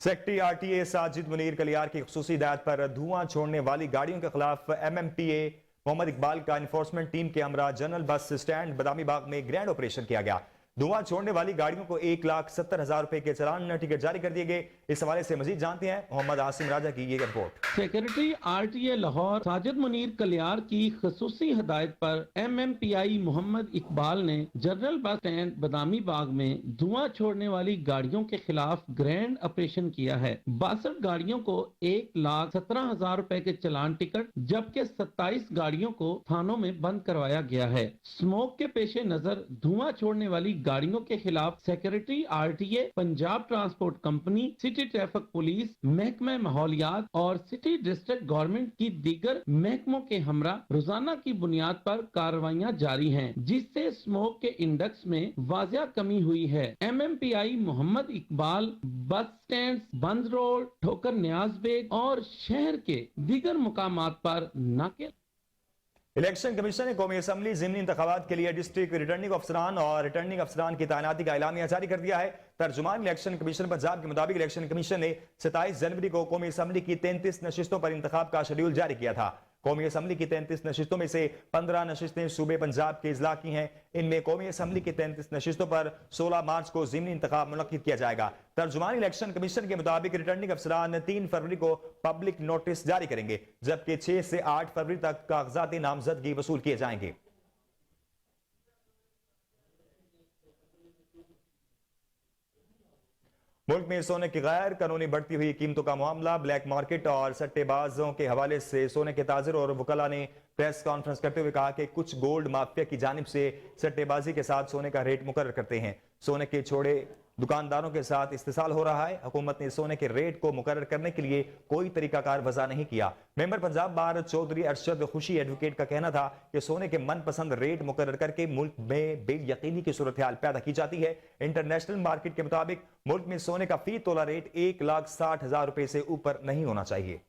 S1: सेक्रेटरी RTA साजिद मुनीर कलियार की खुसूसी हिदायत पर धुआं छोड़ने वाली गाड़ियों के खिलाफ MMPA मोहम्मद इकबाल का इन्फोर्समेंट टीम के हमरा general bus stand Badami Bagh में ग्रैंड ऑपरेशन किया गया। धुआं छोड़ने वाली गाड़ियों को 1,70,000 रुपए के चालान टिकट जारी कर दिए गए। इस हवाले से मजीद जानते हैं मोहम्मद आसिम राजा की ये report.
S2: Secretary RTA Lahore Sajid Munir Kalyar की खसूसी हिदायत पर MMPI मोहम्मद इकबाल ने general bus stand Badami Bagh में धुआं छोड़ने वाली गाड़ियों के खिलाफ ग्रैंड ऑपरेशन किया है। 62 गाड़ियों को 1,17,000 रुपए के चालान टिकट जबकि 27 गाड़ियों को थानों में बंद करवाया गया है। स्मोक के पेश नजर धुआं छोड़ने वाली गाड़ियों के खिलाफ secretary RTA, Punjab transport company, city traffic police, महकमा माहौलियात और सिटी डिस्ट्रिक्ट गवर्नमेंट की दीगर महकमों के हमरा रोजाना की बुनियाद पर कार्रवाइयां जारी हैं, जिससे स्मोक के इंडेक्स में वाजिया कमी हुई है। MMPI Mohammad Iqbal bus stand, बंद रोड, ठोकर न्याज बेग और शहर के दीगर मुकामात पर नाके।
S1: इलेक्शन कमीशन ने कौमी असम्बली ज़िमनी इंतखाबात के लिए डिस्ट्रिक्ट रिटर्निंग अफसरान और रिटर्निंग अफसरान की तैनाती का एलामिया जारी कर दिया है। तर्जुमान इलेक्शन कमीशन पंजाब के मुताबिक इलेक्शन कमीशन ने 27 जनवरी को कौमी असम्बली की 33 नशिस्तों पर इंतखाब का शेड्यूल जारी किया था। कौमी असम्बली की 33 नशिस्तों में से 15 नशिस्तें सूबे पंजाब के इजला की हैं। इनमें कौमी असम्बली की 33 नशिस्तों पर 16 मार्च को ज़िमनी इंतखाब मुनक्किद किया जाएगा। तर्जुमान इलेक्शन कमीशन के मुताबिक रिटर्निंग अफसरान 3 फरवरी को पब्लिक नोटिस जारी करेंगे, जबकि 6 से 8 फरवरी तक कागजात नामजदगी वसूल किए जाएंगे। मुल्क में सोने की गैर कानूनी बढ़ती हुई कीमतों का मामला, ब्लैक मार्केट और सट्टेबाजों के हवाले से सोने के ताजिर और वकला ने प्रेस कॉन्फ्रेंस करते हुए कहा कि कुछ गोल्ड माफिया की जानिब से सट्टेबाजी के साथ सोने का रेट मुकर्रर करते हैं। सोने के छोड़े दुकानदारों के साथ इस्तेसाल हो रहा है। हुकूमत ने सोने के रेट को मुकर्रर करने के लिए कोई तरीकाकार वजह नहीं किया। मेंबर पंजाब बार चौधरी अरशद खुशी एडवोकेट का कहना था कि सोने के मनपसंद रेट मुकर्रर करके मुल्क में बेयकीनी की सूरत हाल पैदा की जाती है। इंटरनेशनल मार्केट के मुताबिक मुल्क में सोने का फी तोला रेट 1,60,000 रुपए से ऊपर नहीं होना चाहिए।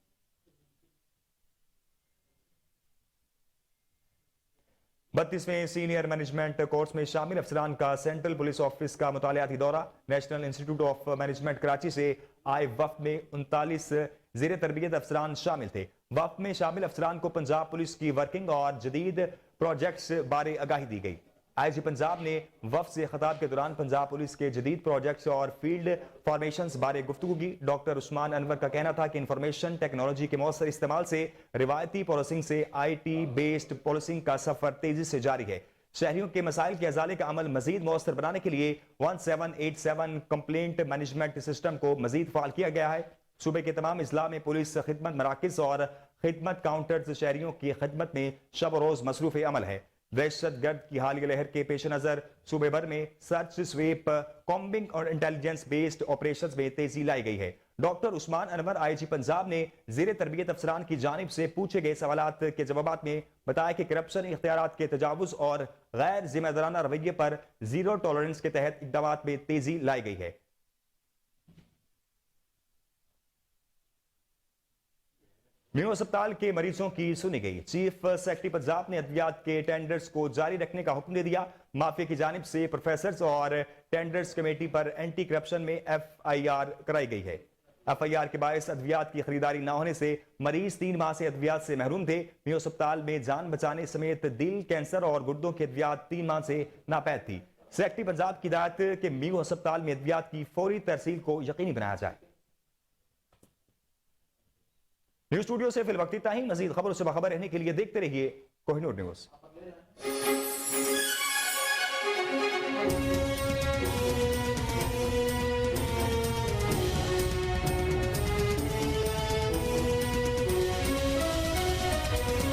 S1: बत्तीसवें सीनियर मैनेजमेंट कोर्स में शामिल अफसरान का सेंट्रल पुलिस ऑफिस का मुतालियाती दौरा। National institute of management Karachi से आए वफ्द में 39 ज़ेर तरबियत अफसरान शामिल थे। वफ्द में शामिल अफसरान को पंजाब पुलिस की वर्किंग और जदीद प्रोजेक्ट्स बारे आगाही दी गई। IG पंजाब ने वफ्द से खिताब के दौरान पंजाब पुलिस के जदीद प्रोजेक्ट्स और फील्ड फॉर्मेशंस बारे गुफ्तगू की। डॉक्टर उस्मान अनवर का कहना था कि इंफॉर्मेशन टेक्नोलॉजी के मौसर इस्तेमाल से रिवायती पॉलिसिंग से IT बेस्ड पॉलिसिंग का सफर तेजी से जारी है। शहरियों के मसाइल के अजाले का अमल मजीद मौसर बनाने के लिए 1787 कंप्लेंट मैनेजमेंट सिस्टम को मजीद फाल किया गया है। सूबे के तमाम इजला में पुलिस खिदमत मराकिज और खिदमत काउंटर्स शहरियों की खिदमत में शब रोज मसरूफ अमल है। दहशतगर्द की हालिया लहर के पेश नजर सूबे भर में सर्च, स्वीप, कॉम्बिंग और इंटेलिजेंस बेस्ड ऑपरेशंस में तेजी लाई गई है। डॉक्टर उस्मान अनवर IG पंजाब ने ज़ेर तरबियत अफसरान की जानिब से पूछे गए सवालात के जवाबात में बताया कि करप्शन, इख्तियारात के तजावुज और गैर जिम्मेदाराना रवैये पर जीरो टॉलरेंस के तहत इक़दामात में तेजी लाई गई है। न्यू अस्पताल के मरीजों की सुनी गई। चीफ सेक्रेटरी पंजाब ने अद्वियात के टेंडर्स को जारी रखने का हुक्म दे दिया। माफिया की जानिब से प्रोफेसर्स और टेंडर्स कमेटी पर एंटी करप्शन में FIR कराई गई है। FIR के बायस अद्वियात की खरीदारी न होने से मरीज 3 माह से अद्वियात से महरूम थे। न्यू अस्पताल में जान बचाने समेत दिल, कैंसर और गुर्दों की अद्वियात 3 माह से नापैद थी। सेक्रेटरी पंजाब की हिदायत के न्यू अस्पताल में अद्वियात की फौरी तरसील को यकीनी बनाया जाए। न्यूज स्टूडियो से फिल वक्त इतना ही। मजीद खबरों से बाखबर रहने के लिए देखते रहिए कोहिनूर न्यूज।